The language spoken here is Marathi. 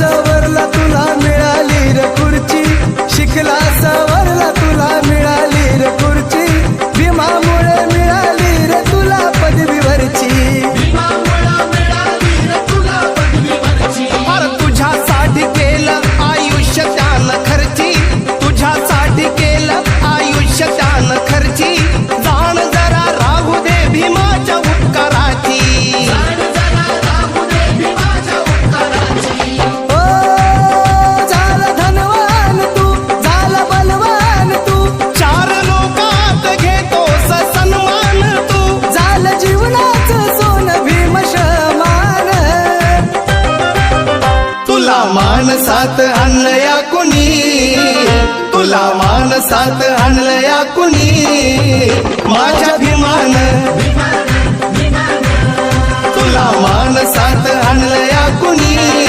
सवरला तुला मिळाली रे खुर्ची, शिकला सवरला तुला मिळाली रे खुर्ची, भीमामुळे मिळाली रे तुला पदवीवरची। अरे तुझ्यासाठी केलं आयुष्य त्यानं खर्ची, तुझ्यासाठी केलं आयुष्य त्यानं खर्ची, जाण जरा राहू दे भीमाच्या उपकाराची। ओ झाला धनवान तू, झाला बलवान तू, चार लोकात घेतोस सन्मान तू, झालं जीवनाचं सोनं भीमशमान। तुला मानसात आणलं या कुणी, तुला मानसात आणलं या कुणी, माझ्या भीमान। तुला मानसात आणलं या कुणी।